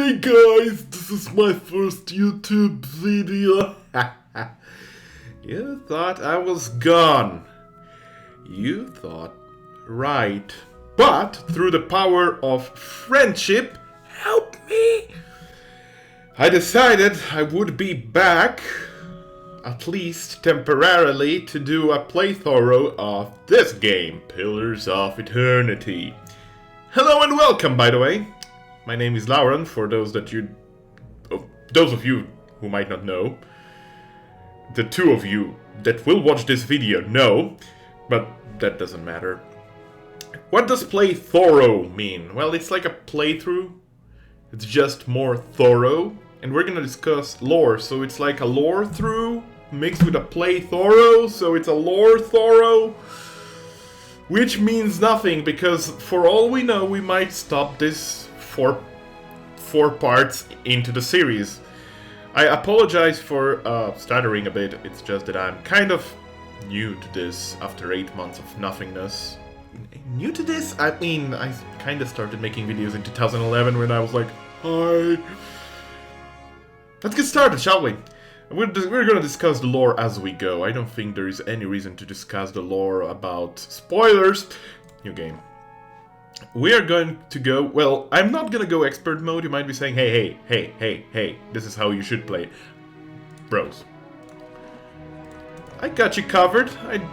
Hey guys, this is my first YouTube video. You thought I was gone. You thought right. But through the power of friendship, help me, I decided I would be back, at least temporarily, to do a playthrough of this game, Pillars of Eternity. Hello and welcome, by the way. My name is Lauren, for those of you who might not know. The two of you that will watch this video know, but that doesn't matter. What does play thorough mean? Well, it's like a playthrough. It's just more thorough. And we're gonna discuss lore, so it's like a lore through mixed with a play thorough, so it's a lore thorough. Which means nothing, because for all we know, we might stop this four parts into the series. I apologize for stuttering a bit. It's just that I'm kind of new to this after 8 months of nothingness. New to this? I mean, I kind of started making videos in 2011 when I was like, hi. Let's get started, shall we? We're going to discuss the lore as we go. I don't think there is any reason to discuss the lore about spoilers. New game. We are going to go, well, I'm not going to go expert mode. You might be saying, hey, this is how you should play. Bros. I got you covered.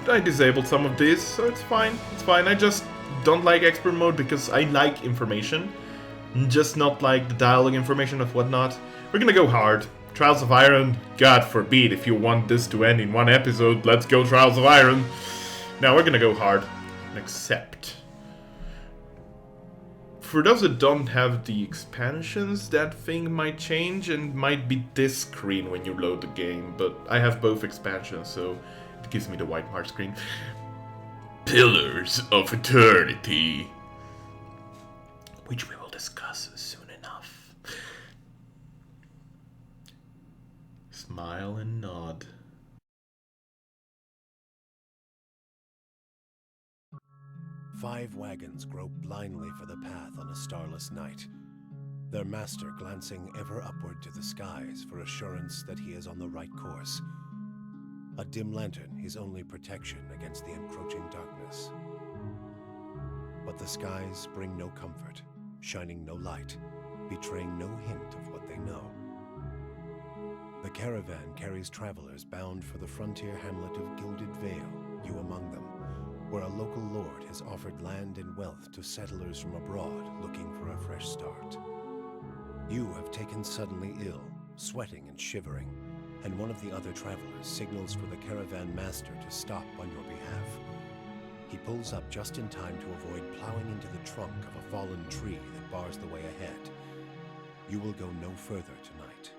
I disabled some of this, so it's fine. It's fine. I just don't like expert mode because I like information. Just not like the dialogue information of whatnot. We're going to go hard. Trials of Iron, God forbid, if you want this to end in one episode, let's go Trials of Iron. Now we're going to go hard. Accept. For those that don't have the expansions, that thing might change and might be this screen when you load the game, but I have both expansions, so it gives me the white mark screen. Pillars of Eternity, which we will discuss soon enough. Smile and nod. Five wagons grope blindly for the path on a starless night, their master glancing ever upward to the skies for assurance that he is on the right course. A dim lantern his only protection against the encroaching darkness. But the skies bring no comfort, shining no light, betraying no hint of what they know. The caravan carries travelers bound for the frontier hamlet of Gilded Vale, you among them, where a local lord has offered land and wealth to settlers from abroad looking for a fresh start. You have taken suddenly ill, sweating and shivering, and one of the other travelers signals for the caravan master to stop on your behalf. He pulls up just in time to avoid plowing into the trunk of a fallen tree that bars the way ahead. You will go no further tonight.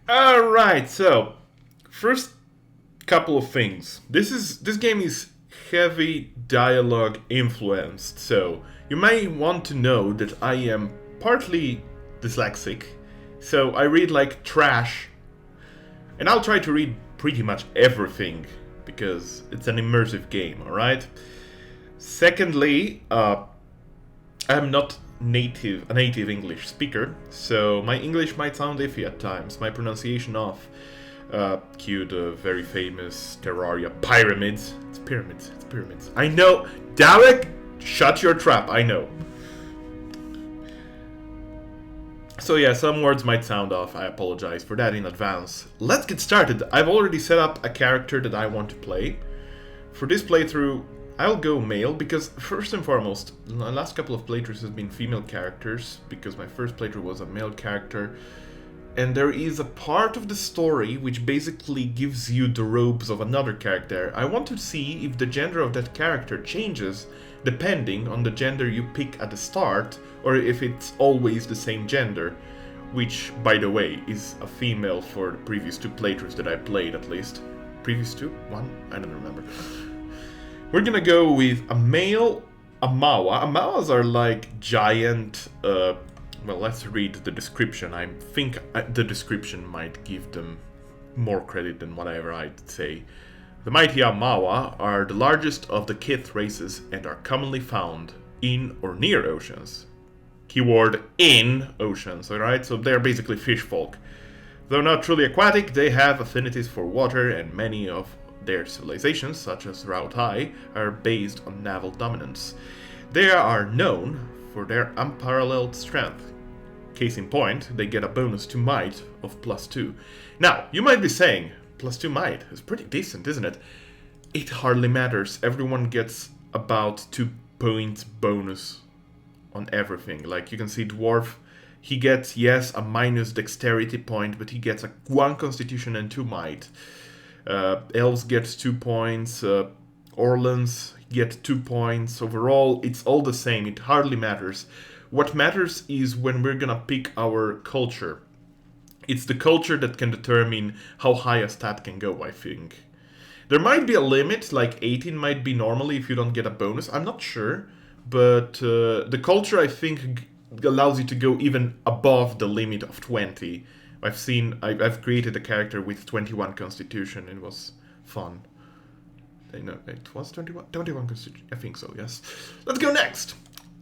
Alright, so first couple of things. This game is heavy dialogue influenced, so you may want to know that I am partly dyslexic, so I read like trash, and I'll try to read pretty much everything because it's an immersive game, alright? Secondly, I'm not a native English speaker, so my English might sound iffy at times. My pronunciation off. Cue the very famous Terraria pyramids. It's pyramids. I know, Derek, shut your trap. I know. So yeah, some words might sound off. I apologize for that in advance. Let's get started. I've already set up a character that I want to play. For this playthrough, I'll go male because, first and foremost, the last couple of playthroughs have been female characters because my first playthrough was a male character. And there is a part of the story which basically gives you the robes of another character. I want to see if the gender of that character changes depending on the gender you pick at the start, or if it's always the same gender, which, by the way, is a female for the previous two playthroughs that I played, at least. Previous two? One? I don't remember. We're gonna go with a male Amawa. Amawas are like giant, well, let's read the description. I think the description might give them more credit than whatever I'd say. The mighty Amawa are the largest of the Kith races and are commonly found in or near oceans. Keyword in oceans, alright? So they're basically fish folk. Though not truly aquatic, they have affinities for water, and many of their civilizations, such as Rautai, are based on naval dominance. They are known for their unparalleled strength. Case in point, they get a bonus to might of +2. Now, you might be saying, +2 might is pretty decent, isn't it? It hardly matters. Everyone gets about 2 points bonus on everything. Like you can see Dwarf, he gets, yes, a minus dexterity point, but he gets a 1 constitution and 2 might. Elves get 2 points, Orlans get 2 points. Overall, it's all the same, it hardly matters. What matters is when we're gonna pick our culture. It's the culture that can determine how high a stat can go, I think. There might be a limit, like 18 might be normally if you don't get a bonus, I'm not sure. But the culture, I think, allows you to go even above the limit of 20. I've created a character with 21 constitution, it was fun. No, it was 21 constitution, I think so, yes. Let's go next!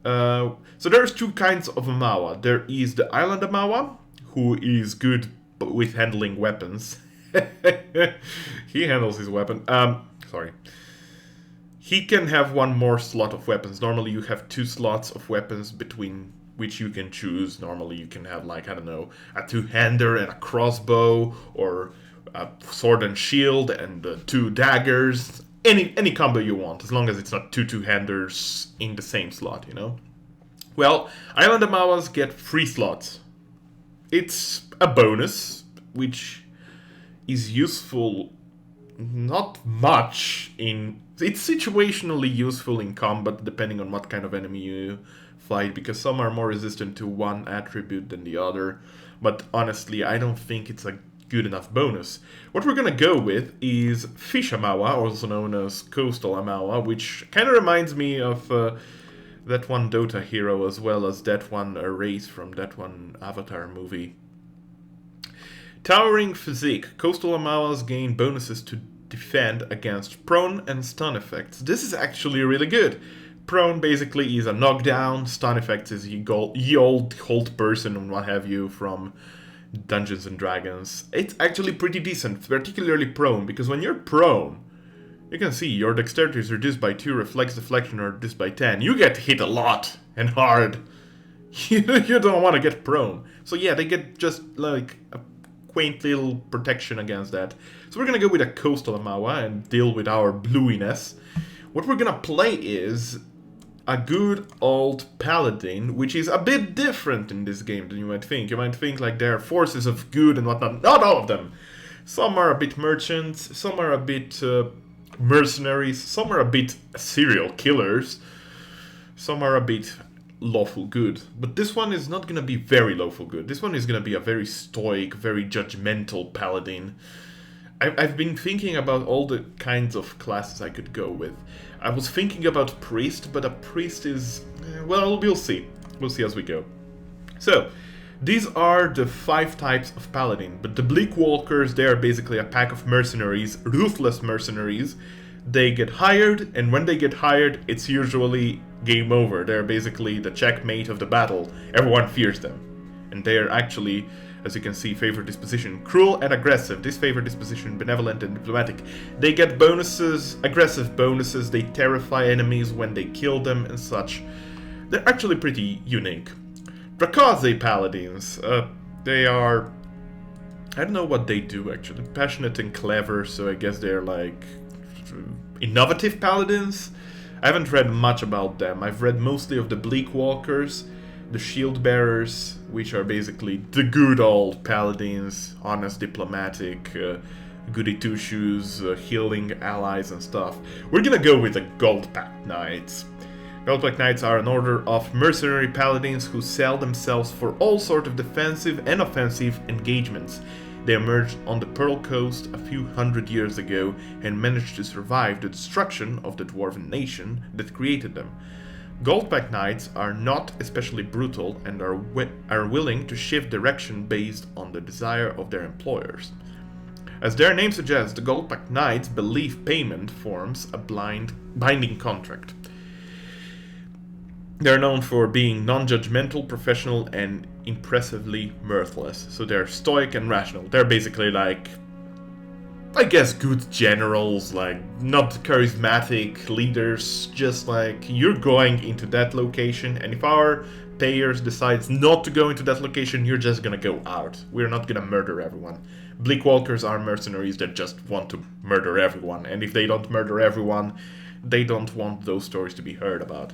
So there's 2 kinds of Amawa. There is the Island Amawa, who is good with handling weapons. He handles his weapon. Sorry. He can have 1 more slot of weapons. Normally you have 2 slots of weapons between which you can choose. Normally you can have, like, I don't know, a 2-hander and a crossbow, or a sword and shield and 2 daggers. Any combo you want, as long as it's not 2 2-handers in the same slot, you know? Well, Island Amawas get 3 slots. It's a bonus, which is useful not much in... It's situationally useful in combat, depending on what kind of enemy you fight, because some are more resistant to one attribute than the other. But honestly, I don't think it's a good enough bonus. What we're gonna go with is Fish Amawa, also known as Coastal Amawa, which kind of reminds me of that one Dota hero, as well as that one race from that one Avatar movie. Towering Physique. Coastal Amawas gain bonuses to defend against prone and stun effects. This is actually really good. Prone basically is a knockdown, stun effects is ye old hold person and what have you from Dungeons and Dragons. It's actually pretty decent, particularly prone, because when you're prone, you can see your dexterity is reduced by 2, reflex deflection are reduced by 10. You get hit a lot and hard. You don't want to get prone. So yeah, they get just like a quaint little protection against that. So we're gonna go with a Coastal Amawa and deal with our bluiness. What we're gonna play is a good old paladin, which is a bit different in this game than you might think. You might think like there are forces of good and whatnot. Not all of them. Some are a bit merchants, some are a bit mercenaries, some are a bit serial killers, some are a bit lawful good. But this one is not gonna be very lawful good. This one is gonna be a very stoic, very judgmental paladin. I've been thinking about all the kinds of classes I could go with. I was thinking about priest, but a priest is... well, we'll see. We'll see as we go. So, these are the 5 types of paladin, but the Bleak Walkers, they are basically a pack of mercenaries, ruthless mercenaries. They get hired, and when they get hired, it's usually game over. They're basically the checkmate of the battle. Everyone fears them. And they are actually, as you can see, favored disposition. Cruel and aggressive. This favored disposition, benevolent and diplomatic. They get bonuses, aggressive bonuses. They terrify enemies when they kill them and such. They're actually pretty unique. Drakaze Paladins. They are... I don't know what they do, actually. Passionate and clever, so I guess they're like... innovative paladins? I haven't read much about them. I've read mostly of the Bleak Walkers, the Shield Bearers, which are basically the good old paladins, honest, diplomatic, goody two-shoes, healing allies and stuff. We're gonna go with the Goldpact Knights. Goldpact Knights are an order of mercenary paladins who sell themselves for all sorts of defensive and offensive engagements. They emerged on the Pearl Coast a few hundred years ago and managed to survive the destruction of the Dwarven nation that created them. Goldpact Knights are not especially brutal and are willing to shift direction based on the desire of their employers. As their name suggests, the Goldpact Knights believe payment forms a binding contract. They're known for being non-judgmental, professional, and impressively mirthless. So they're stoic and rational. They're basically like, I guess, good generals, like not charismatic leaders, just like you're going into that location, and if our payers decides not to go into that location, you're just gonna go out. We're not gonna murder everyone. Bleakwalkers are mercenaries that just want to murder everyone, and if they don't murder everyone, they don't want those stories to be heard about.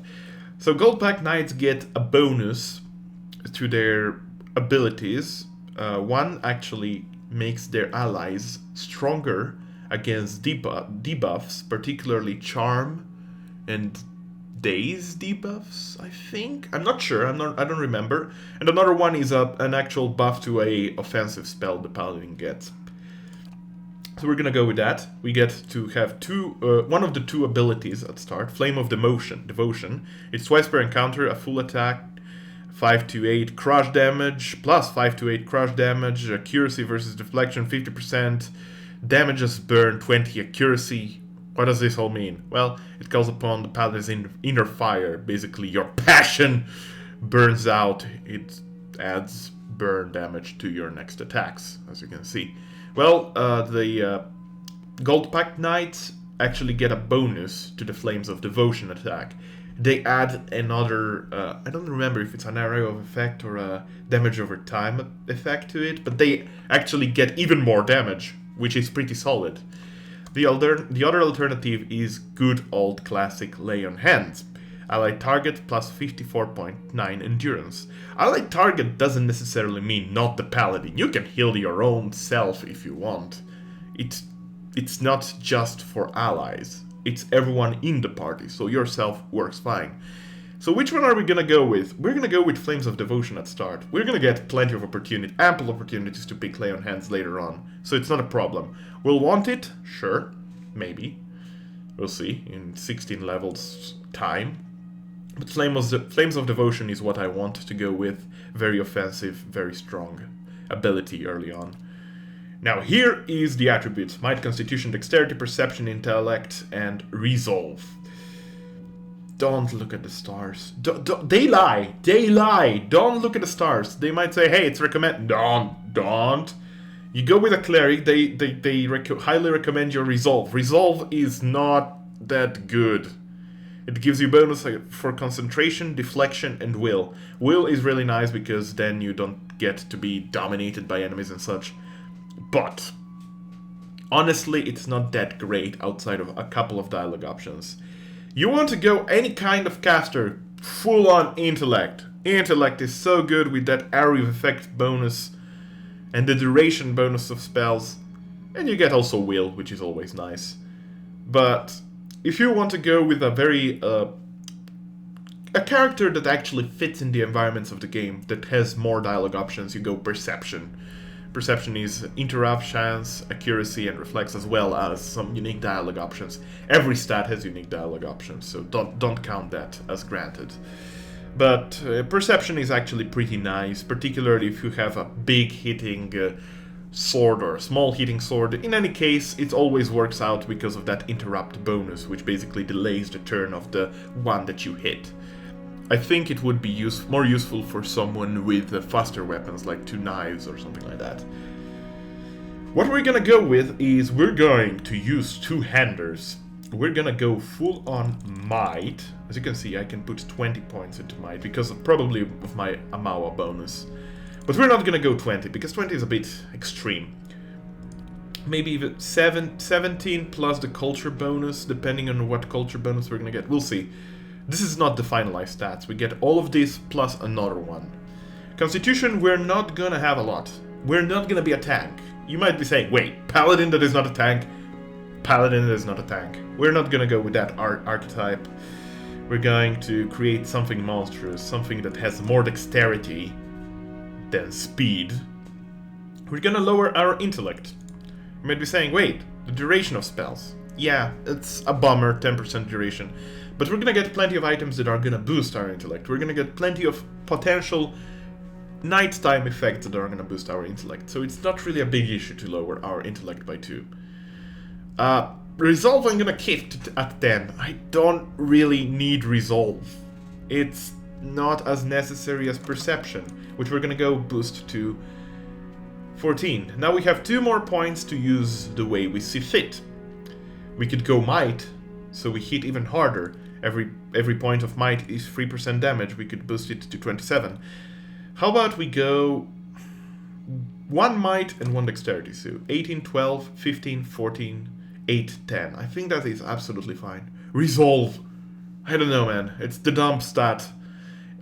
So Goldpack Knights get a bonus to their abilities. One actually makes their allies stronger against debuffs, particularly charm and daze debuffs, I think. I'm not sure. I don't remember. And another one is an actual buff to a offensive spell the paladin gets. So we're gonna go with that. We get to have one of the two abilities at start. Flame of Devotion. It's twice per encounter, a full attack, 5 to 8 crush damage, plus 5 to 8 crush damage, accuracy versus deflection, 50%, damages burn, 20 accuracy. What does this all mean? Well, it calls upon the paladin's inner fire. Basically, your passion burns out. It adds burn damage to your next attacks, as you can see. Well, the Goldpack Knights actually get a bonus to the Flames of Devotion attack. They add another, I don't remember if it's an area of effect or a damage over time effect to it, but they actually get even more damage, which is pretty solid. The other alternative is good old classic Lay on Hands. Allied target plus 54.9 endurance. Allied target doesn't necessarily mean not the paladin. You can heal your own self if you want. It's not just for allies. It's everyone in the party, so yourself works fine. So which one are we gonna go with? We're gonna go with Flames of Devotion at start. We're gonna get plenty of ample opportunities to pick Lay on Hands later on, so it's not a problem. We'll want it? Sure. Maybe. We'll see in 16 levels time. But Flames of Devotion is what I want to go with. Very offensive, very strong ability early on. Now here is the attributes. Might, Constitution, Dexterity, Perception, Intellect, and Resolve. Don't look at the stars. They lie. They lie. Don't look at the stars. They might say, hey, it's recommended. Don't. You go with a cleric, they highly recommend your Resolve. Resolve is not that good. It gives you bonus for concentration, deflection, and will. Will is really nice because then you don't get to be dominated by enemies and such. But honestly, it's not that great outside of a couple of dialogue options. You want to go any kind of caster, full on Intellect. Intellect is so good with that area of effect bonus and the duration bonus of spells. And you get also will, which is always nice. But if you want to go with a very a character that actually fits in the environments of the game, that has more dialogue options, you go Perception. Perception is interrupt, chance, accuracy, and reflex, as well as some unique dialogue options. Every stat has unique dialogue options, so don't count that as granted. But Perception is actually pretty nice, particularly if you have a big hitting sword or a small hitting sword. In any case, it always works out because of that interrupt bonus, which basically delays the turn of the one that you hit. I think it would be more useful for someone with faster weapons, like 2 knives or something like that. What we're gonna go with is we're going to use 2-handers. We're gonna go full on Might. As you can see, I can put 20 points into Might because probably of my Amawa bonus. But we're not gonna go 20, because 20 is a bit extreme. Maybe even 17 plus the culture bonus, depending on what culture bonus we're gonna get. We'll see. This is not the finalized stats. We get all of this plus another one. Constitution, we're not gonna have a lot. We're not gonna be a tank. You might be saying, wait, Paladin that is not a tank? Paladin that is not a tank. We're not gonna go with that archetype. We're going to create something monstrous, something that has more dexterity than speed. We're gonna lower our intellect. You might be saying, wait, the duration of spells. Yeah, it's a bummer, 10% duration. But we're gonna get plenty of items that are gonna boost our intellect. We're gonna get plenty of potential nighttime effects that are gonna boost our intellect. So it's not really a big issue to lower our intellect by 2. Resolve I'm gonna keep at 10. I don't really need Resolve. it's not as necessary as perception, which we're gonna go boost to 14. Now we have 2 more points to use the way we see fit. We could go might, so we hit even harder. Every point of might is 3% damage. We could boost it to 27. How about we go 1 might and 1 dexterity, so 18, 12, 15, 14, 8, 10. I think that is absolutely fine. Resolve. I don't know, man. It's the dump stat.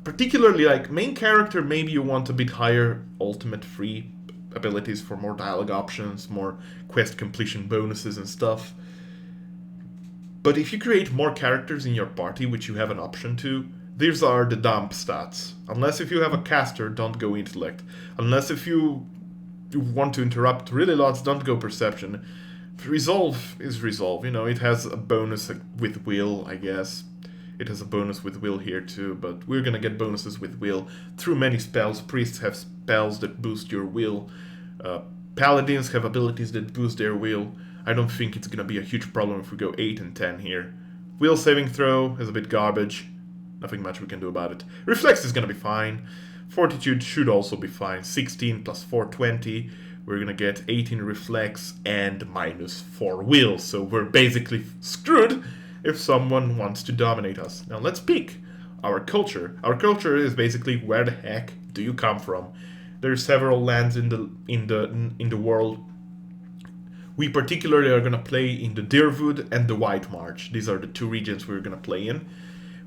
Particularly, like, main character, maybe you want a bit higher ultimate free abilities for more dialogue options, more quest completion bonuses and stuff. But if you create more characters in your party, which you have an option to, these are the dump stats. Unless if you have a caster, don't go intellect. Unless if you want to interrupt really lots, don't go perception. Resolve is resolve, you know, it has a bonus with will, I guess. It has a bonus with will here too, but we're gonna get bonuses with will through many spells. Priests have spells that boost your will. Paladins have abilities that boost their will. I don't think it's gonna be a huge problem if we go 8 and 10 here. Will saving throw is a bit garbage. Nothing much we can do about it. Reflex is gonna be fine. Fortitude should also be fine. 16 plus 4, 20. We're gonna get 18 reflex and minus 4 will. So we're basically screwed if someone wants to dominate us. Now let's pick our culture. Our culture is basically where the heck do you come from? There are several lands in the world. We particularly are gonna play in the Deerwood and the White March. These are the 2 regions we're gonna play in,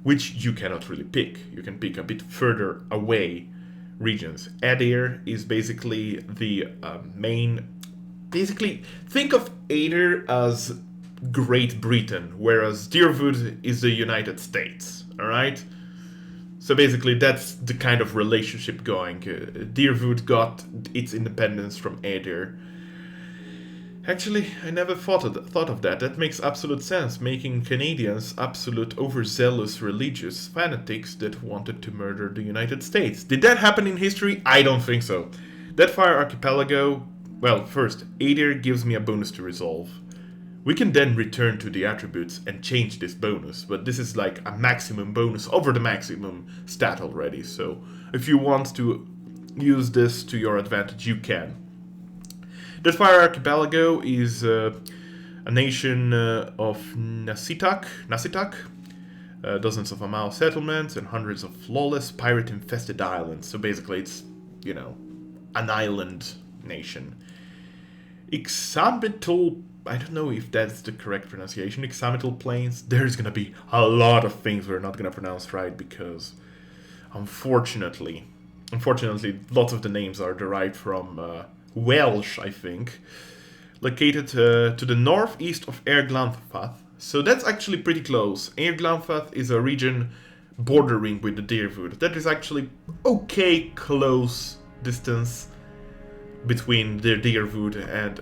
which you cannot really pick. You can pick a bit further away regions. Adair is basically the main. Basically, think of Adair as Great Britain, whereas Deerwood is the United States, alright? So basically that's the kind of relationship going. Deerwood got its independence from Adair. Actually, I never thought of that. That makes absolute sense, making Canadians absolute overzealous religious fanatics that wanted to murder the United States. Did that happen in history? I don't think so. Deadfire Archipelago, well, first, Adair gives me a bonus to resolve. We can then return to the attributes and change this bonus, but this is like a maximum bonus over the maximum stat already, so if you want to use this to your advantage, you can. Deadfire Archipelago is a nation of Nasitak, dozens of Amau settlements and hundreds of flawless pirate-infested islands, so basically it's, you know, an island nation. Examital, I don't know if that's the correct pronunciation, Examital Plains, there's gonna be a lot of things we're not gonna pronounce right because, unfortunately, lots of the names are derived from Welsh, I think. Located to the northeast of Erglanthath, so that's actually pretty close. Erglanthath is a region bordering with the Deerwood. That is actually okay close distance between the Deerwood and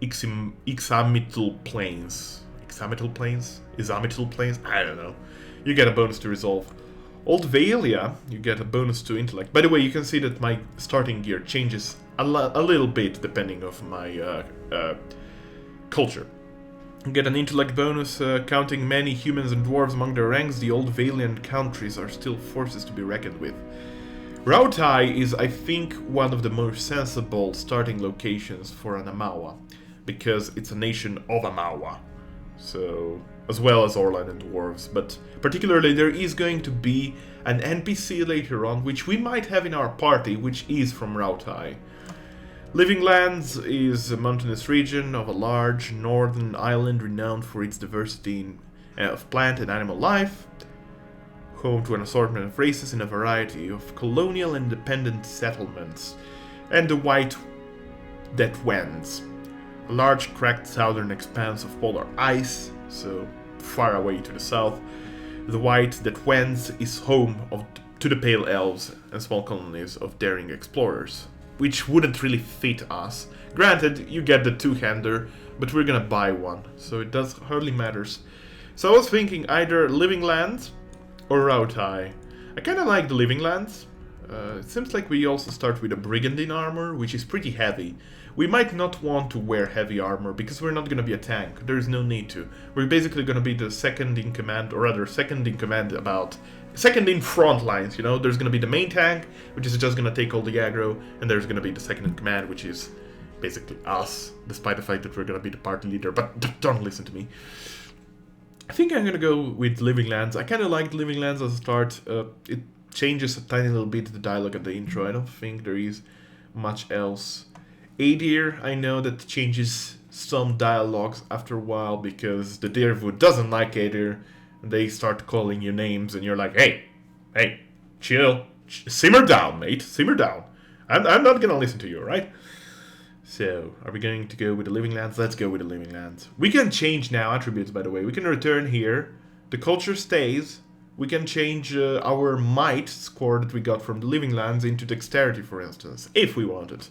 Examital Plains. Examital Plains? Examital Plains? I don't know. You get a bonus to resolve. Old Valia, you get a bonus to intellect. By the way, you can see that my starting gear changes a little bit depending on my culture. You get an intellect bonus, counting many humans and dwarves among their ranks. The Old Valian countries are still forces to be reckoned with. Rautai is, I think, one of the more sensible starting locations for an Amawa, because it's a nation of Amawa, so as well as Orlan and dwarves. But particularly, there is going to be an NPC later on, which we might have in our party, which is from Rautai. Living Lands is a mountainous region of a large northern island renowned for its diversity of plant and animal life, home to an assortment of races in a variety of colonial and independent settlements, and the White that Wends, a large cracked southern expanse of polar ice, so far away to the south. The White that Wends is home to the Pale Elves and small colonies of daring explorers, which wouldn't really fit us. Granted, you get the two-hander, but we're gonna buy one, so it does hardly matters. So I was thinking either Living Lands or Rautai. I kinda like the Living Lands. It seems like we also start with a Brigandine armor, which is pretty heavy. We might not want to wear heavy armor because we're not going to be a tank. There's no need to. We're basically going to be the second in command, or rather second in command second in front lines, you know? There's going to be the main tank, which is just going to take all the aggro, and there's going to be the second in command, which is basically us, despite the fact that we're going to be the party leader, but don't listen to me. I think I'm going to go with Living Lands. I kind of liked Living Lands as a start. It changes a tiny little bit the dialogue at the intro. I don't think there is much else. Adir, I know that changes some dialogues after a while because the Deerwood doesn't like Adir, and they start calling you names, and you're like, hey, chill, simmer down, mate, simmer down. I'm not gonna listen to you, right? So, are we going to go with the Living Lands? Let's go with the Living Lands. We can change now attributes, by the way. We can return here. The culture stays. We can change our might score that we got from the Living Lands into dexterity, for instance, if we wanted.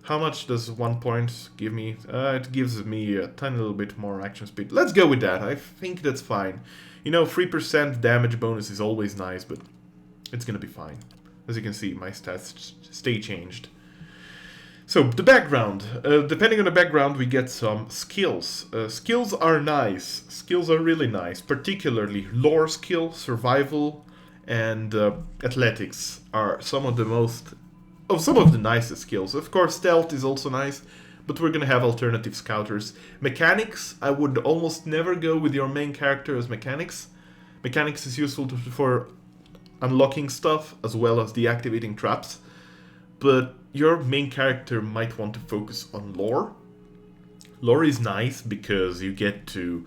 How much does 1 point give me? It gives me a tiny little bit more action speed. Let's go with that. I think that's fine. You know, 3% damage bonus is always nice, but it's gonna be fine. As you can see, my stats stay changed. So, the background. Depending on the background, we get some skills. Skills are nice. Skills are really nice. Particularly lore skill, survival, and athletics are some of the nicest skills. Of course, stealth is also nice, but we're gonna have alternative scouters. Mechanics, I would almost never go with your main character as mechanics. Mechanics is useful for unlocking stuff as well as deactivating traps, but your main character might want to focus on lore. Lore is nice because you get to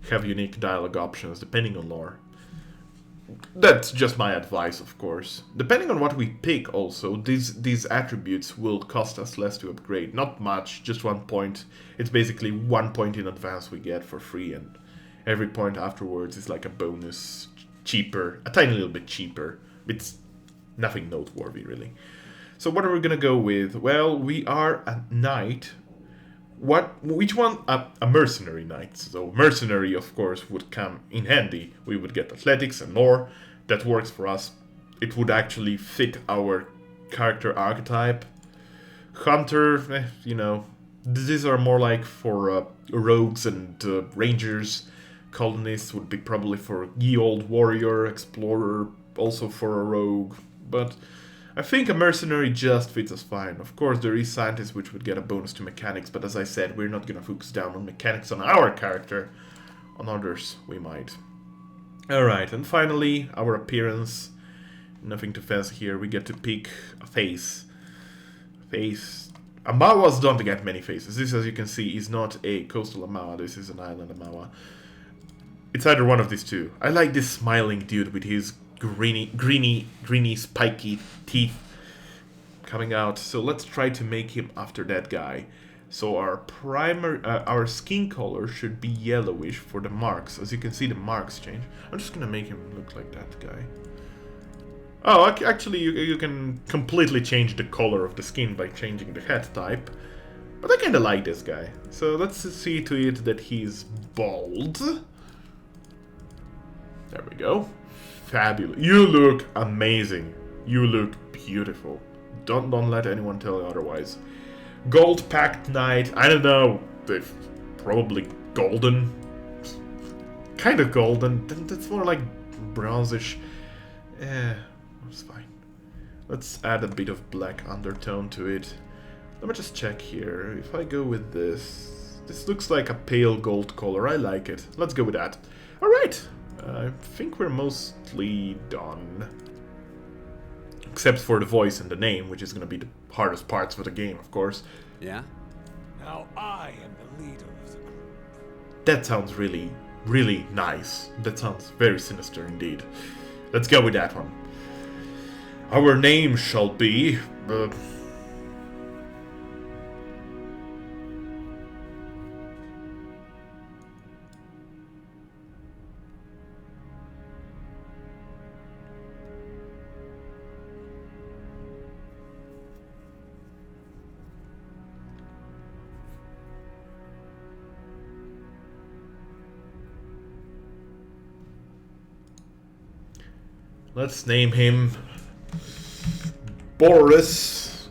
have unique dialogue options depending on lore. That's just my advice, of course. Depending on what we pick also, these attributes will cost us less to upgrade. Not much, just 1 point. It's basically 1 point in advance we get for free, and every point afterwards is like a bonus, cheaper, a tiny little bit cheaper. It's nothing noteworthy, really. So what are we gonna go with? Well, we are a knight. Which one? A mercenary knight. So mercenary, of course, would come in handy. We would get athletics and lore. That works for us. It would actually fit our character archetype. Hunter, you know, these are more like for rogues and rangers. Colonists would be probably for ye old warrior, explorer, also for a rogue. But I think a mercenary just fits us fine. Of course, there is scientists which would get a bonus to mechanics, but as I said, we're not going to focus down on mechanics on our character. On others, we might. Alright, and finally, our appearance. Nothing too fancy here. We get to pick a face. Amawas don't get many faces. This, as you can see, is not a coastal Amawa. This is an island Amawa. It's either one of these two. I like this smiling dude with his greeny, spiky teeth coming out. So let's try to make him after that guy. So our skin color should be yellowish for the marks. As you can see, the marks change. I'm just gonna make him look like that guy. Oh, actually, you can completely change the color of the skin by changing the head type. But I kinda like this guy. So let's see to it that he's bald. There we go. Fabulous. You look amazing. You look beautiful. Don't let anyone tell you otherwise. Gold packed knight. I don't know. Probably golden. Kind of golden. That's more like bronzish. It's fine. Let's add a bit of black undertone to it. Let me just check here. If I go with this, this looks like a pale gold color. I like it. Let's go with that. All right. I think we're mostly done. Except for the voice and the name, which is going to be the hardest parts of the game, of course. Yeah? Now I am the leader of the group. That sounds really, really nice. That sounds very sinister indeed. Let's go with that one. Our name shall be... let's name him Boris.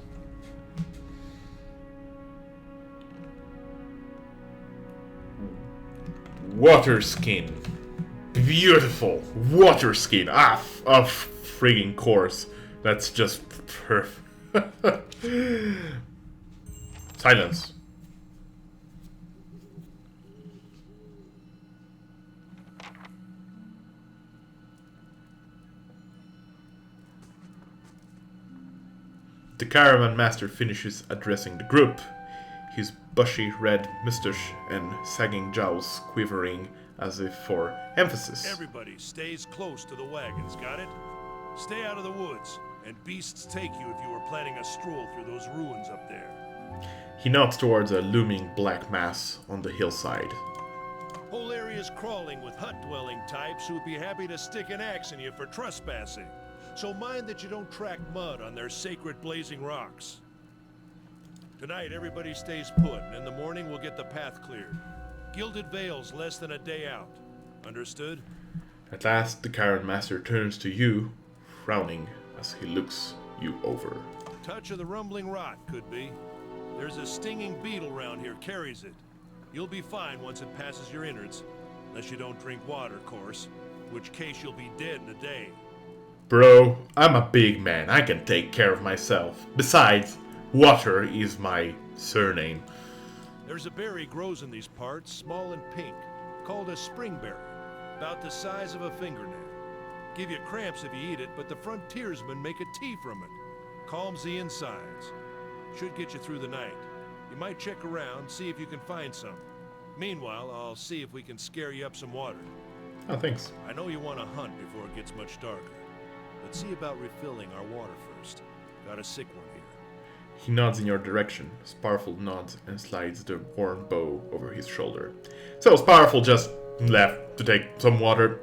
water skin. Beautiful water skin. Of frigging course. That's just perfect. Silence. The caravan master finishes addressing the group, his bushy red mustache and sagging jaws quivering as if for emphasis. Everybody stays close to the wagons, got it? Stay out of the woods, and beasts take you if you were planning a stroll through those ruins up there. He nods towards a looming black mass on the hillside. Whole area's crawling with hut-dwelling types who'd be happy to stick an axe in you for trespassing. So mind that you don't track mud on their sacred blazing rocks. Tonight, everybody stays put, and in the morning we'll get the path cleared. Gilded Vale's less than a day out. Understood? At last, the caravan master turns to you, frowning as he looks you over. Touch of the rumbling rot, could be. There's a stinging beetle round here, carries it. You'll be fine once it passes your innards. Unless you don't drink water, of course. Which case you'll be dead in a day. Bro, I'm a big man. I can take care of myself. Besides, water is my surname. There's a berry grows in these parts, small and pink, called a springberry, about the size of a fingernail. Give you cramps if you eat it, but the frontiersmen make a tea from it. Calms the insides. Should get you through the night. You might check around, see if you can find some. Meanwhile, I'll see if we can scare you up some water. Oh, thanks. I know you want to hunt before it gets much darker. Let's see about refilling our water first. Got a sick one here. He nods in your direction. Sparful nods and slides the worn bow over his shoulder. So Sparful just left to take some water.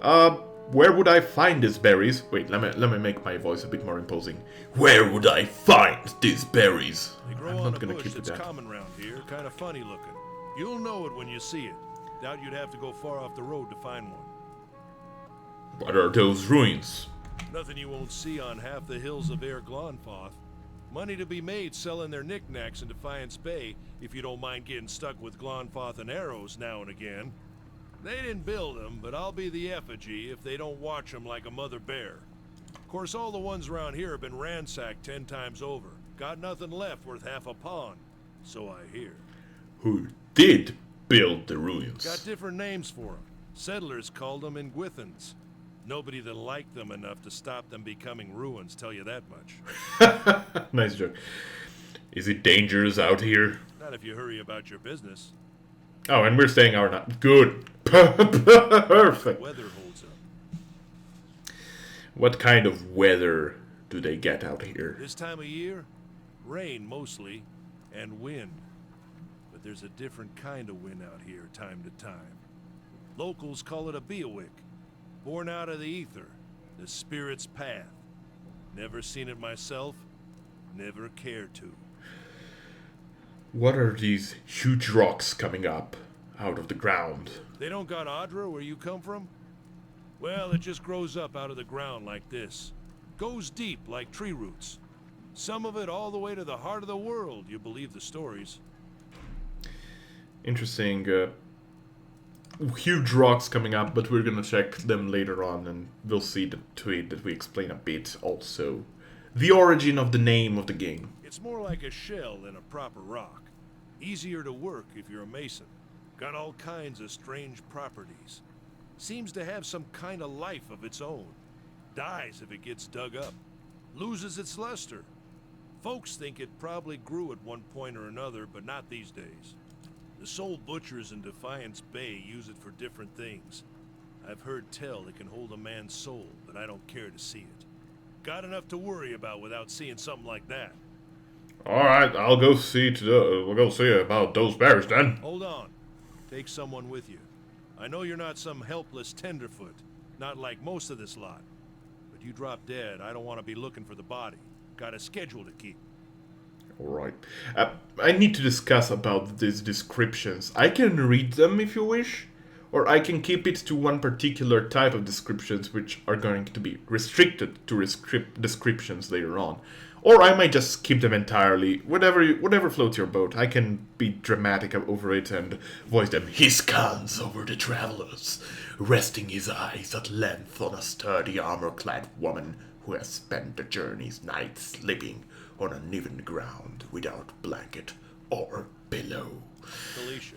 Where would I find these berries? Wait, let me make my voice a bit more imposing. Where would I find these berries? They grow on a bush that's common round here, kind of funny looking. You'll know it when you see it. Doubt you'd have to go far off the road to find one. What are those ruins? Nothing you won't see on half the hills of Air Glonfoth. Money to be made selling their knickknacks in Defiance Bay, if you don't mind getting stuck with Glonfoth and arrows now and again. They didn't build them, but I'll be the effigy if they don't watch them like a mother bear. Of course, all the ones around here have been ransacked 10 times over. Got nothing left worth half a pawn, so I hear. Who did build the ruins? Got different names for them. Settlers called them Ingwithans. Nobody that liked them enough to stop them becoming ruins, tell you that much. Nice joke. Is it dangerous out here? Not if you hurry about your business. Oh, and we're staying our night. Good. Perfect. Weather holds up. What kind of weather do they get out here? This time of year, rain mostly, and wind. But there's a different kind of wind out here time to time. Locals call it a beowick. Born out of the ether, the spirit's path. Never seen it myself, never cared to. What are these huge rocks coming up out of the ground? They don't got Adra where you come from? Well, it just grows up out of the ground like this. Goes deep like tree roots. Some of it all the way to the heart of the world, you believe the stories. Interesting. Huge rocks coming up, but we're gonna check them later on, and we'll see the tweet that we explain a bit also. The origin of the name of the game. It's more like a shell than a proper rock. Easier to work if you're a mason. Got all kinds of strange properties. Seems to have some kind of life of its own. Dies if it gets dug up. Loses its luster. Folks think it probably grew at one point or another, but not these days. The soul butchers in Defiance Bay use it for different things. I've heard tell it can hold a man's soul, but I don't care to see it. Got enough to worry about without seeing something like that. All right, I'll go see we'll go see about those bears then. Hold on. Take someone with you. I know you're not some helpless tenderfoot, not like most of this lot. But you drop dead, I don't want to be looking for the body. Got a schedule to keep. Alright. I need to discuss about these descriptions. I can read them if you wish, or I can keep it to one particular type of descriptions which are going to be restricted to descriptions later on. Or I might just skip them entirely. Whatever floats your boat. I can be dramatic over it and voice them. He scans over the travelers, resting his eyes at length on a sturdy armor-clad woman who has spent the journey's night sleeping on uneven ground without blanket or pillow. Kalisha.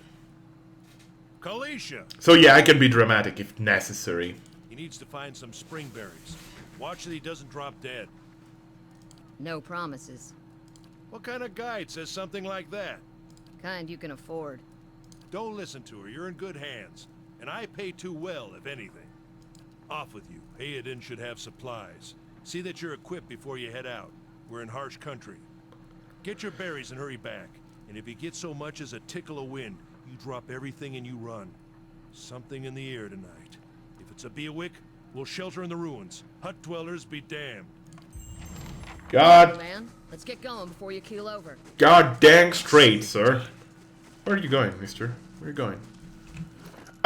Kalisha! So yeah, I can be dramatic if necessary. He needs to find some springberries. Watch that he doesn't drop dead. No promises. What kind of guide says something like that? Kind you can afford. Don't listen to her. You're in good hands. And I pay too well, if anything. Off with you. Hayadin should have supplies. See that you're equipped before you head out. We're in harsh country. Get your berries and hurry back. And if you get so much as a tickle of wind, you drop everything and you run. Something in the air tonight. If it's a Beawick, we'll shelter in the ruins. Hut dwellers be damned. God. Man, let's get going before you keel over. God dang straight, sir. Where are you going, mister? Where are you going?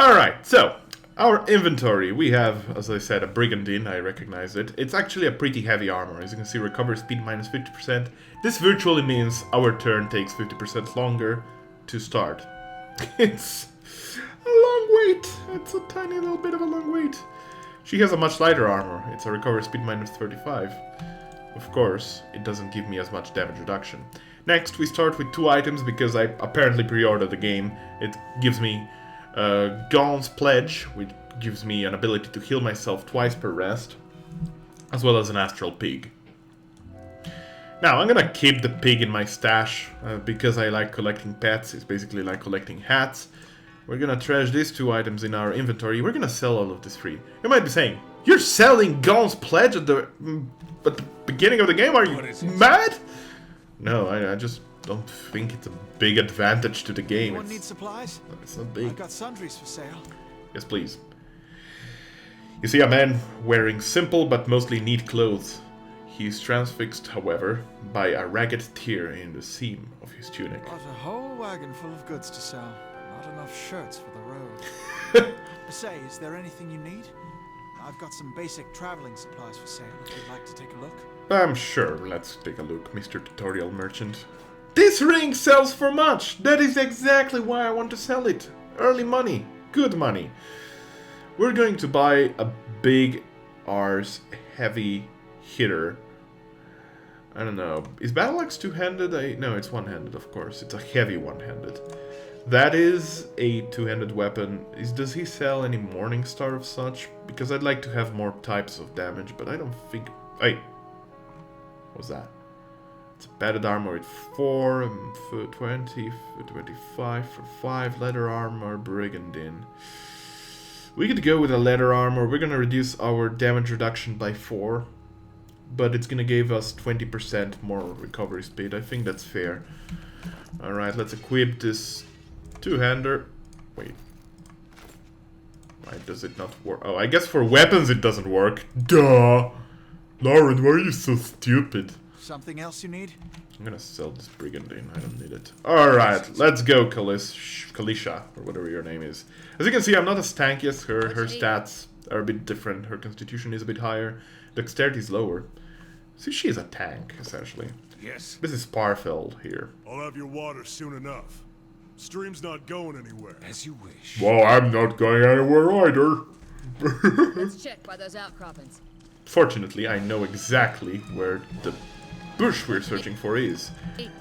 Alright, so, our inventory. We have, as I said, a Brigandine. I recognize it. It's actually a pretty heavy armor. As you can see, recover speed minus 50%. This virtually means our turn takes 50% longer to start. It's a long wait. It's a tiny little bit of a long wait. She has a much lighter armor. It's a recovery speed minus 35. Of course, it doesn't give me as much damage reduction. Next, we start with 2 items because I apparently pre-ordered the game. It gives me Gaun's Pledge, which gives me an ability to heal myself twice per rest, as well as an Astral Pig. Now, I'm gonna keep the pig in my stash because I like collecting pets. It's basically like collecting hats. We're gonna trash these 2 items in our inventory. We're gonna sell all of this free. You might be saying, you're selling Gaun's Pledge at the beginning of the game? Are you mad? No, I just don't think it's a big advantage to the game. Anyone need supplies? It's not big. I've got sundries for sale. Yes, please. You see a man wearing simple but mostly neat clothes. He is transfixed, however, by a ragged tear in the seam of his tunic. Got a whole wagon full of goods to sell, but not enough shirts for the road. Say, is there anything you need? I've got some basic traveling supplies for sale if you'd like to take a look. I'm sure. Let's take a look, Mr. Tutorial Merchant. This ring sells for much! That is exactly why I want to sell it. Early money. Good money. We're going to buy a big arse heavy hitter. I don't know. Is Battle Axe two-handed? No, it's one-handed, of course. It's a heavy one-handed. That is a two-handed weapon. Does he sell any Morning Star of such? Because I'd like to have more types of damage, but I don't think... Hey! What was that? It's a padded armor with 4, for 20, for 25, for 5, leather armor, Brigandine. We could go with a leather armor. We're gonna reduce our damage reduction by 4. But it's gonna give us 20% more recovery speed. I think that's fair. Alright, let's equip this two-hander. Wait. Why does it not work? Oh, I guess for weapons it doesn't work. Duh! Lauren, why are you so stupid? Something else you need? I'm gonna sell this Brigandine. I don't need it. Alright, let's go, Kalisha, or whatever your name is. As you can see, I'm not as tanky as her. Her stats are a bit different. Her constitution is a bit higher. Dexterity is lower. See, she's a tank, essentially. Yes. This is Sparfeld here. I'll have your water soon enough. Stream's not going anywhere. As you wish. Well, I'm not going anywhere either. Let's check by those outcroppings. Fortunately, I know exactly where the bush we're searching for is.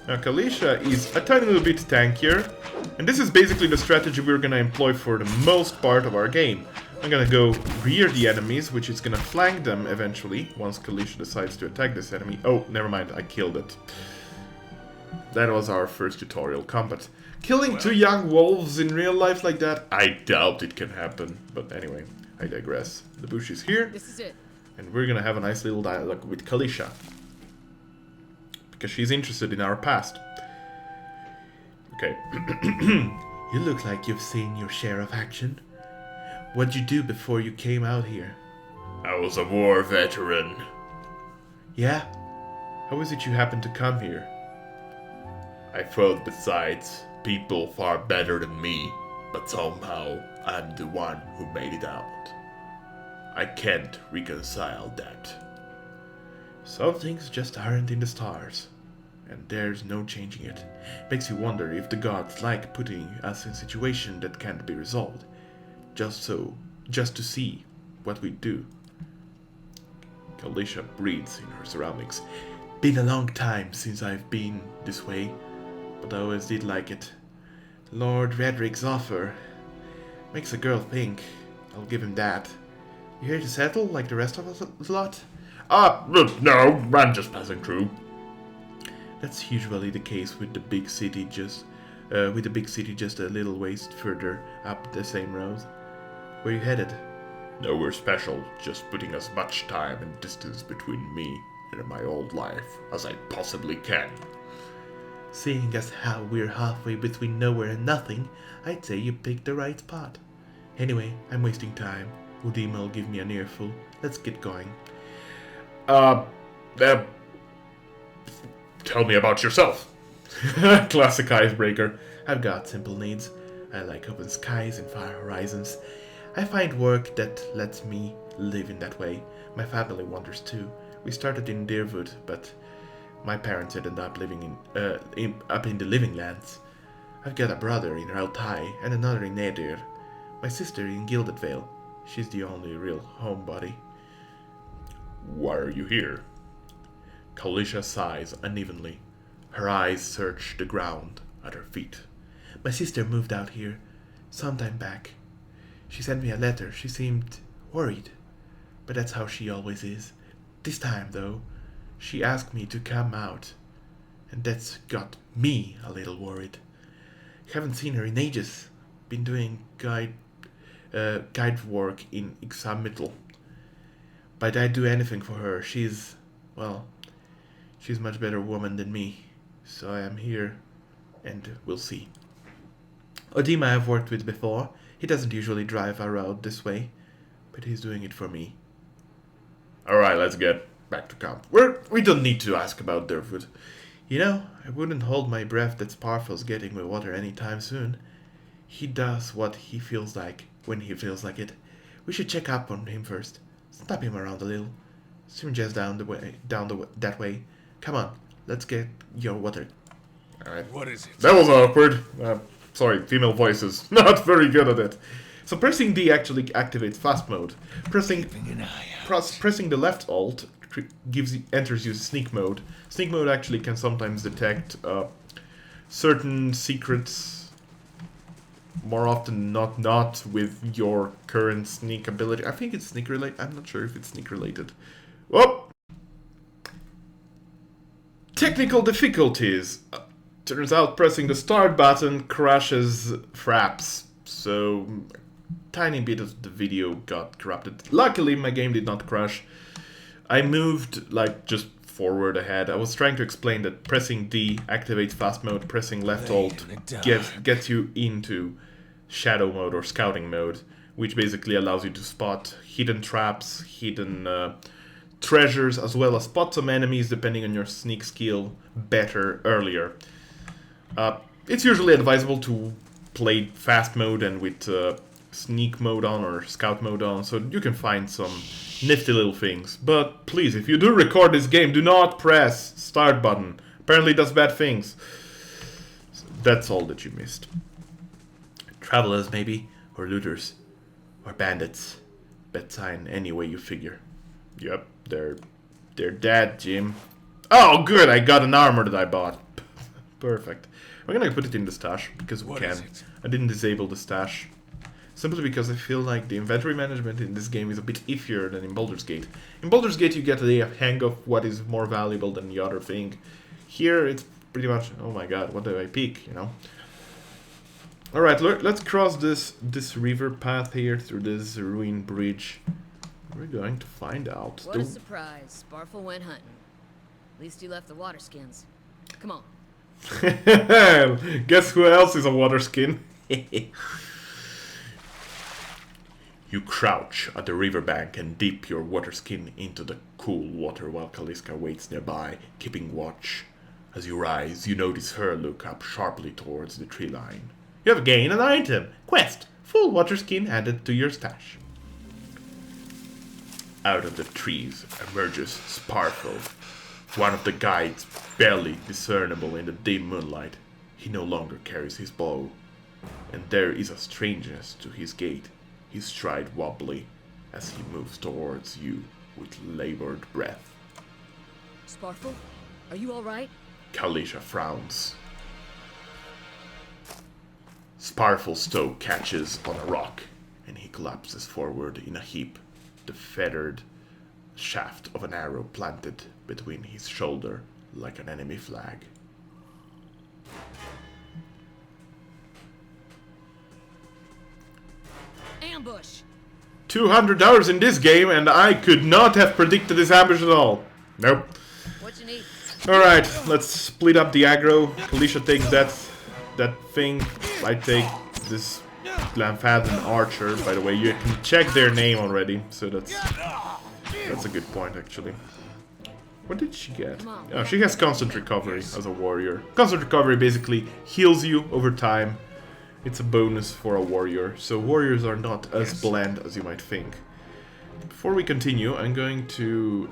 Now, Kalisha is a tiny little bit tankier, and this is basically the strategy we're gonna employ for the most part of our game. I'm gonna go rear the enemies, which is gonna flank them eventually, once Kalisha decides to attack this enemy. Oh, never mind, I killed it. That was our first tutorial combat. Killing 2 young wolves in real life like that? I doubt it can happen. But anyway, I digress. The bush is here. This is it. And we're gonna have a nice little dialogue with Kalisha. Because she's interested in our past. Okay. You look like you've seen your share of action. What'd you do before you came out here? I was a war veteran. Yeah? How is it you happened to come here? I fought besides people far better than me, but somehow I'm the one who made it out. I can't reconcile that. Some things just aren't in the stars, and there's no changing it. Makes you wonder if the gods like putting us in situations that can't be resolved, just to see what we do. Kalisha breathes in her surroundings. Been a long time since I've been this way, but I always did like it. Lord Redrick's offer makes a girl think. I'll give him that. You here to settle like the rest of us lot? No, I'm just passing through. That's usually the case with the big city just a little ways further up the same road. Where you headed? Nowhere special, just putting as much time and distance between me and my old life as I possibly can. Seeing as how we're halfway between nowhere and nothing, I'd say you picked the right spot. Anyway, I'm wasting time. Udima will give me an earful. Let's get going. Tell me about yourself. Classic icebreaker. I've got simple needs. I like open skies and far horizons. I find work that lets me live in that way. My family wanders too. We started in Deerwood, but my parents ended up living up in the Living Lands. I've got a brother in Rautai and another in Nadir. My sister in Gilded Vale. She's the only real homebody. Why are you here? Kalisha sighs unevenly. Her eyes search the ground at her feet. My sister moved out here some time back. She sent me a letter. She seemed worried, but that's how she always is. This time, though, she asked me to come out, and that's got me a little worried. Haven't seen her in ages. Been doing guide work in Encampment. But I'd do anything for her. She's a much better woman than me. So I am here, and we'll see. Odima I've worked with before. He doesn't usually drive around this way, but he's doing it for me. Alright, let's get back to camp. We don't need to ask about Durwood. You know, I wouldn't hold my breath that Sparfell's getting with water anytime soon. He does what he feels like, when he feels like it. We should check up on him first. Stop him around a little. Swim just that way. Come on, let's get your water. Alright. What is it? That was awkward. Sorry, female voices. Not very good at it. So pressing D actually activates fast mode. Pressing the left alt enters you sneak mode. Sneak mode actually can sometimes detect certain secrets. More often not with your current sneak ability. I think it's sneak related. I'm not sure if it's sneak related. Whoop! Technical difficulties. Turns out pressing the start button crashes fraps. So tiny bit of the video got corrupted. Luckily my game did not crash. I moved just forward ahead. I was trying to explain that pressing D activates fast mode, pressing left alt gets you into shadow mode or scouting mode, which basically allows you to spot hidden traps, hidden treasures, as well as spot some enemies depending on your sneak skill better earlier. It's usually advisable to play fast mode and with sneak mode on or scout mode on, so you can find some nifty little things. But please, if you do record this game, do not press start button. Apparently it does bad things. So that's all that you missed. Travelers maybe, or looters, or bandits. Bet sign any way you figure. Yep, they're dead, Jim. Oh, good, I got an armor that I bought. Perfect. We're gonna put it in the stash, because we can. I didn't disable the stash. Simply because I feel like the inventory management in this game is a bit iffier than in Baldur's Gate. In Baldur's Gate you get the hang of what is more valuable than the other thing. Here it's pretty much, oh my god, what do I pick, you know? Alright, let's cross this river path here through this ruined bridge. We're going to find out. What a surprise. Sparfell went hunting. At least he left the water skins. Come on. Guess who else is a water skin? You crouch at the riverbank and dip your water skin into the cool water while Kaliska waits nearby, keeping watch. As you rise, you notice her look up sharply towards the tree line. You have gained an item. Quest. Full water skin added to your stash. Out of the trees emerges Sparkle, one of the guides barely discernible in the dim moonlight. He no longer carries his bow, and there is a strangeness to his gait, his stride wobbly, as he moves towards you with labored breath. Sparful, are you alright? Kalisha frowns. Sparfle's toe catches on a rock, and he collapses forward in a heap, the feathered shaft of an arrow planted between his shoulder like an enemy flag. Ambush! 200 hours in this game, and I could not have predicted this ambush at all. Nope. What you need? Alright, let's split up the aggro. Kalisha takes that thing. I take this Glanfathan archer. By the way, you can check their name already, so that's a good point, actually. What did she get? Oh, she has constant recovery as a warrior. Constant recovery basically heals you over time. It's a bonus for a warrior, so warriors are not as bland as you might think. Before we continue, I'm going to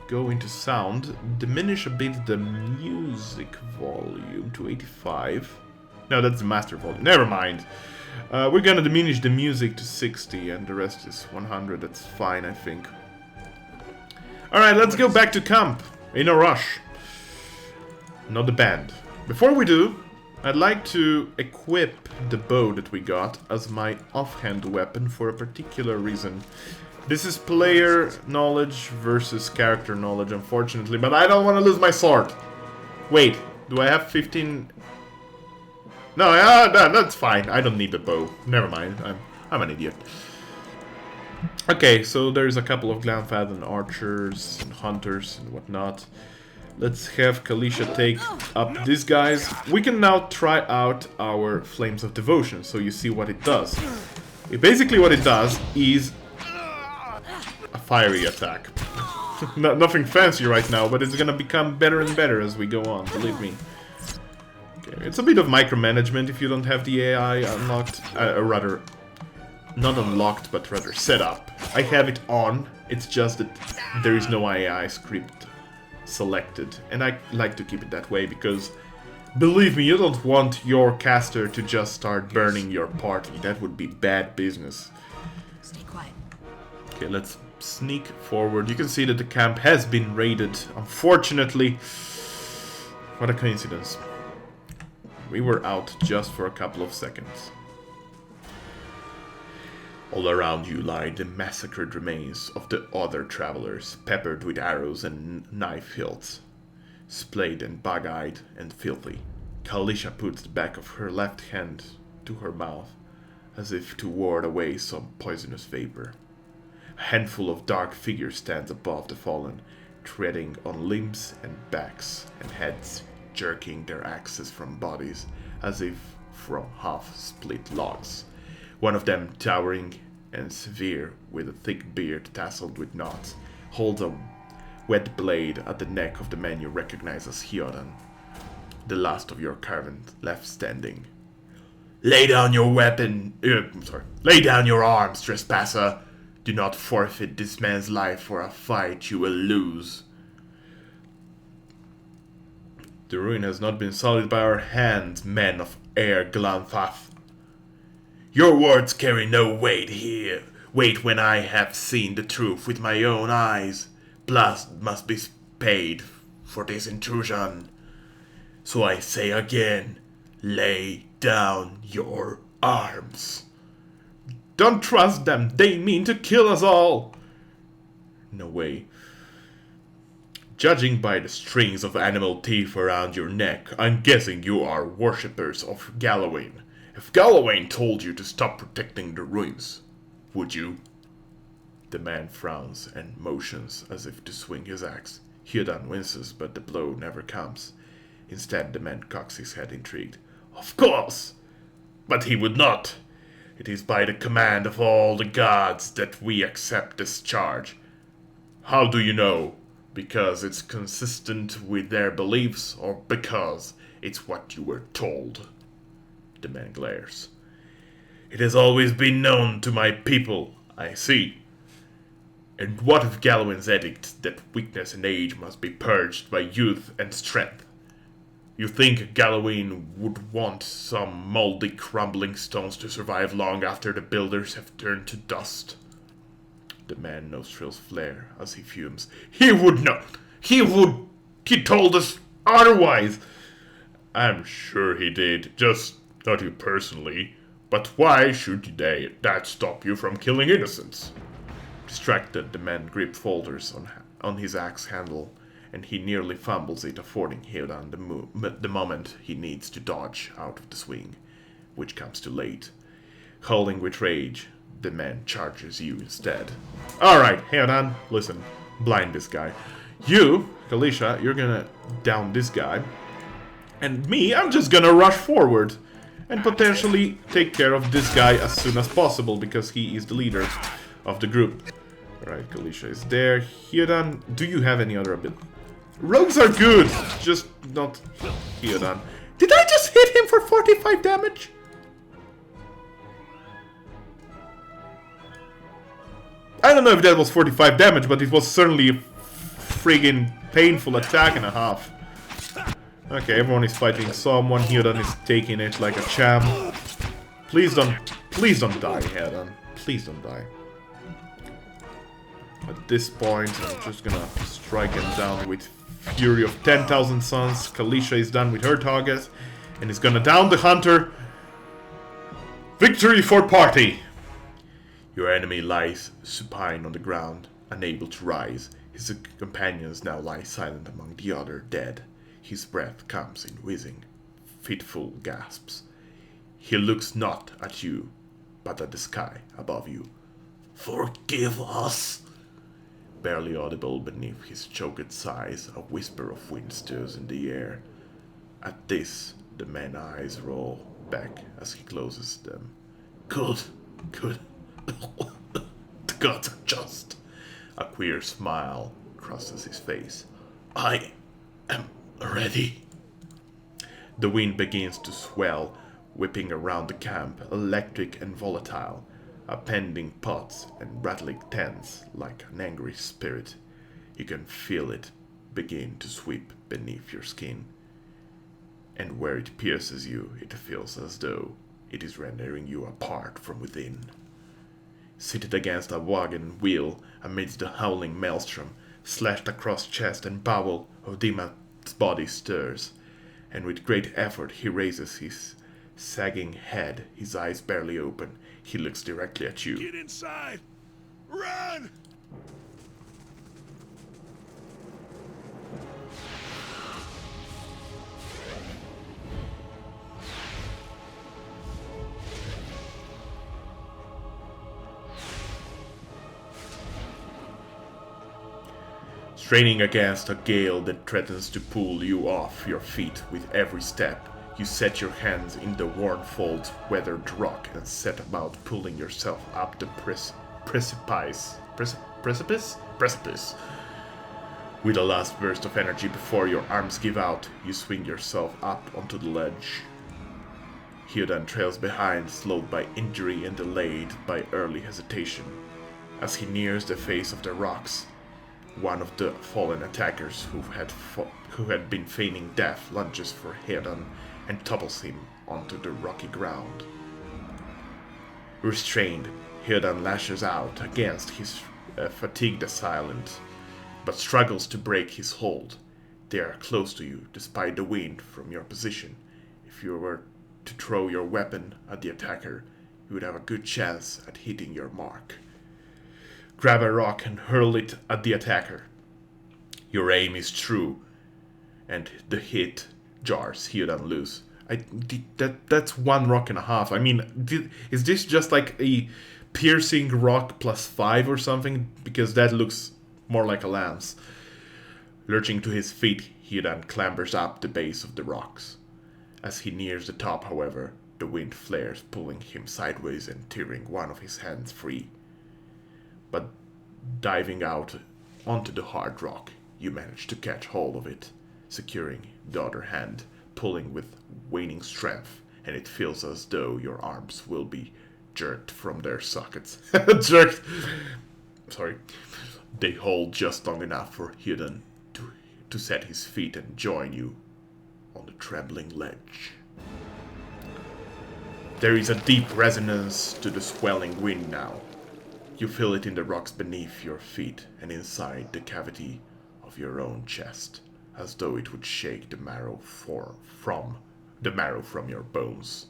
go into sound, diminish a bit the music volume to 85. No, that's the master volume. Never mind. We're gonna diminish the music to 60 and the rest is 100. That's fine, I think. Alright, let's go back to camp. In a rush. Not the band. Before we do, I'd like to equip the bow that we got as my offhand weapon for a particular reason. This is player knowledge versus character knowledge, unfortunately, but I don't want to lose my sword. Wait, do I have 15? No, that's fine. I don't need the bow. Never mind. I'm an idiot. Okay, so there's a couple of Glanfathan archers and hunters and whatnot. Let's have Kalisha take up these guys. We can now try out our Flames of Devotion, so you see what it does. Basically what it does is a fiery attack. Nothing fancy right now, but it's gonna become better and better as we go on, believe me. Okay, it's a bit of micromanagement if you don't have the AI unlocked, rather, not unlocked, but rather set up. I have it on, it's just that there is no AI script selected, and I like to keep it that way because, believe me, you don't want your caster to just start burning your party. That would be bad business. Stay quiet. Okay, let's sneak forward. You can see that the camp has been raided, unfortunately. What a coincidence. We were out just for a couple of seconds. All around you lie the massacred remains of the other travelers, peppered with arrows and knife hilts. Splayed and bug-eyed and filthy, Kalisha puts the back of her left hand to her mouth, as if to ward away some poisonous vapor. A handful of dark figures stands above the fallen, treading on limbs and backs and heads, jerking their axes from bodies, as if from half-split logs. One of them, towering and severe, with a thick beard tasseled with knots, holds a wet blade at the neck of the man you recognize as Hyodan, the last of your caravan left standing. Lay down your weapon, lay down your arms, trespasser. Do not forfeit this man's life for a fight you will lose. The ruin has not been sullied by our hands, men of Air Glanfath. Your words carry no weight here. Wait when I have seen the truth with my own eyes. Blood must be paid for this intrusion. So I say again, lay down your arms. Don't trust them. They mean to kill us all. No way. Judging by the strings of animal teeth around your neck, I'm guessing you are worshippers of Galawain. If Galawain told you to stop protecting the ruins, would you? The man frowns and motions as if to swing his axe. Hyodan winces, but the blow never comes. Instead, the man cocks his head intrigued. Of course! But he would not. It is by the command of all the gods that we accept this charge. How do you know? Because it's consistent with their beliefs, or because it's what you were told? The man glares. It has always been known to my people, I see. And what of Galloway's edict that weakness and age must be purged by youth and strength? You think Galloway would want some moldy, crumbling stones to survive long after the builders have turned to dust? The man's nostrils flare as he fumes. He would not! He told us otherwise! I'm sure he did, just not you personally. But why should that stop you from killing innocents? Distracted, the man grips folders on his axe handle, and he nearly fumbles it, affording Hildan the moment he needs to dodge out of the swing, which comes too late. Howling with rage, the man charges you instead. Alright, Hildan, listen, blind this guy. You, Kalisha, you're gonna down this guy, and me, I'm just gonna rush forward and potentially take care of this guy as soon as possible, because he is the leader of the group. Alright, Kalisha is there. Hildan, do you have any other ability? Rogues are good, just not Hildan. Did I just hit him for 45 damage? I don't know if that was 45 damage, but it was certainly a friggin' painful attack and a half. Okay, everyone is fighting someone. Hildan is taking it like a champ. Please don't die, Hildan. Please don't die. At this point, I'm just gonna strike him down with Fury of 10,000 Suns. Kalisha is done with her target and is gonna down the hunter. Victory for party! Your enemy lies supine on the ground, unable to rise. His companions now lie silent among the other dead. His breath comes in whizzing, fitful gasps. He looks not at you, but at the sky above you. Forgive us! Barely audible beneath his choked sighs, a whisper of wind stirs in the air. At this, the man's eyes roll back as he closes them. Good. The gods are just. A queer smile crosses his face. I am ready. The wind begins to swell, whipping around the camp, electric and volatile, appending pots and rattling tents like an angry spirit. You can feel it begin to sweep beneath your skin, and where it pierces you, it feels as though it is rendering you apart from within. Seated against a wagon wheel amidst the howling maelstrom, slashed across chest and bowel of Dima's body stirs, and with great effort he raises his sagging head, his eyes barely open. He looks directly at you. Get inside! Run! Straining against a gale that threatens to pull you off your feet with every step, you set your hands in the worn folds, weathered rock, and set about pulling yourself up the precipice. With a last burst of energy before your arms give out, you swing yourself up onto the ledge. Hildan trails behind, slowed by injury and delayed by early hesitation. As he nears the face of the rocks, one of the fallen attackers who had been feigning death lunges for Hildan and topples him onto the rocky ground. Restrained, Hildan lashes out against his fatigued assailant, but struggles to break his hold. They are close to you, despite the wind from your position. If you were to throw your weapon at the attacker, you would have a good chance at hitting your mark. Grab a rock and hurl it at the attacker. Your aim is true, and the hit jars Hildan loose. That's 1 rock and a half. I mean, is this just like a piercing rock +5 or something? Because that looks more like a lance. Lurching to his feet, Hildan clambers up the base of the rocks. As he nears the top, however, the wind flares, pulling him sideways and tearing one of his hands free. But diving out onto the hard rock, you manage to catch hold of it, securing the other hand, pulling with waning strength, and it feels as though your arms will be jerked from their sockets. Jerked! sorry, they hold just long enough for Hidden to set his feet and join you on the trembling ledge. There is a deep resonance to the swelling wind now. You feel it in the rocks beneath your feet and inside the cavity of your own chest, as though it would shake the marrow from your bones.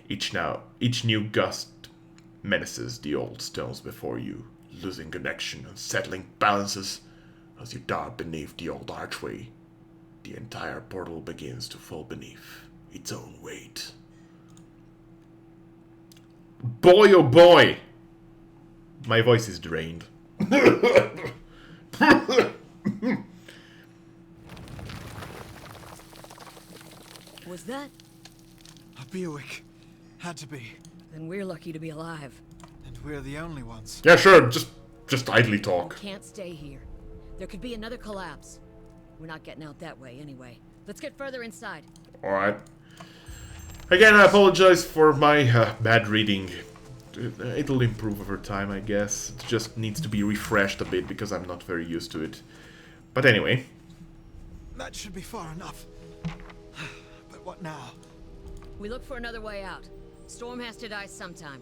Each new gust menaces the old stones before you, losing connection and settling balances as you dart beneath the old archway. The entire portal begins to fall beneath its own weight. Boy, oh boy! My voice is drained. Was that? A Buick. Had to be. Then we're lucky to be alive. And we're the only ones. Yeah, sure, just idly talk. We can't stay here. There could be another collapse. We're not getting out that way anyway. Let's get further inside. Alright. Again, I apologize for my bad reading. It'll improve over time, I guess. It just needs to be refreshed a bit because I'm not very used to it. But anyway. That should be far enough. But what now? We look for another way out. Storm has to die sometime.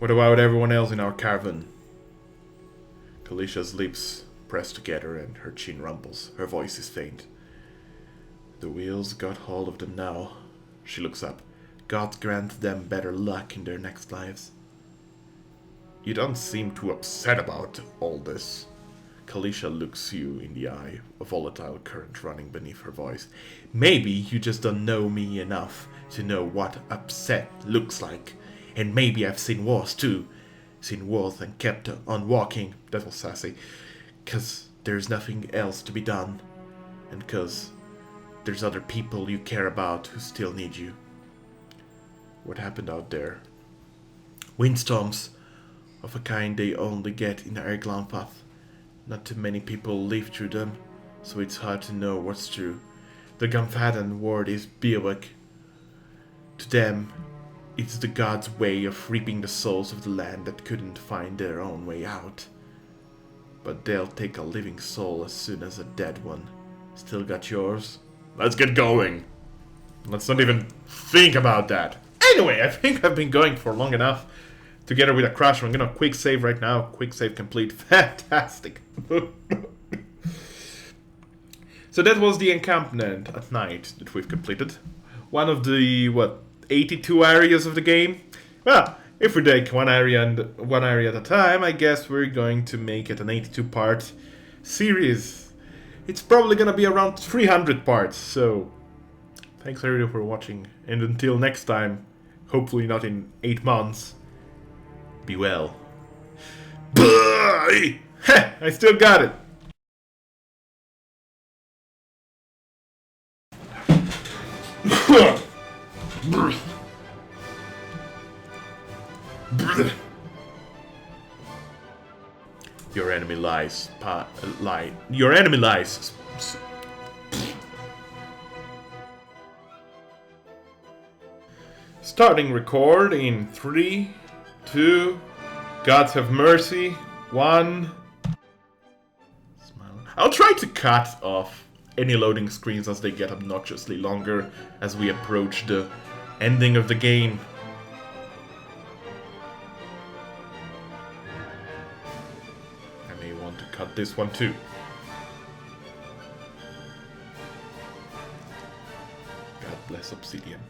What about everyone else in our caravan? Kalicia's lips press together and her chin rumbles. Her voice is faint. The wheels got hold of them now. She looks up. God grant them better luck in their next lives. You don't seem too upset about all this. Kalisha looks you in the eye, a volatile current running beneath her voice. Maybe you just don't know me enough to know what upset looks like. And maybe I've seen worse too. Seen worse and kept on walking. That was sassy. 'Cause there's nothing else to be done. And 'cause there's other people you care about who still need you. What happened out there? Windstorms, of a kind they only get in Erglanfath. Not too many people live through them, so it's hard to know what's true. The Gamfadan word is Biawak. To them, it's the gods' way of reaping the souls of the land that couldn't find their own way out. But they'll take a living soul as soon as a dead one. Still got yours? Let's get going. Let's not even think about that. Anyway, I think I've been going for long enough. Together with a crash, I'm gonna quick save right now. Quick save complete. Fantastic. So that was the encampment at night that we've completed. One of the, 82 areas of the game? Well, if we take one area at a time, I guess we're going to make it an 82-part series. It's probably gonna be around 300 parts, so thanks everybody for watching, and until next time, hopefully not in 8 months, be well. Bye! Heh, I still got it! Your enemy lies. Your enemy lies. Starting record in 3, 2, gods have mercy, 1. Smile. I'll try to cut off any loading screens as they get obnoxiously longer as we approach the ending of the game. I may want to cut this one too. God bless Obsidian.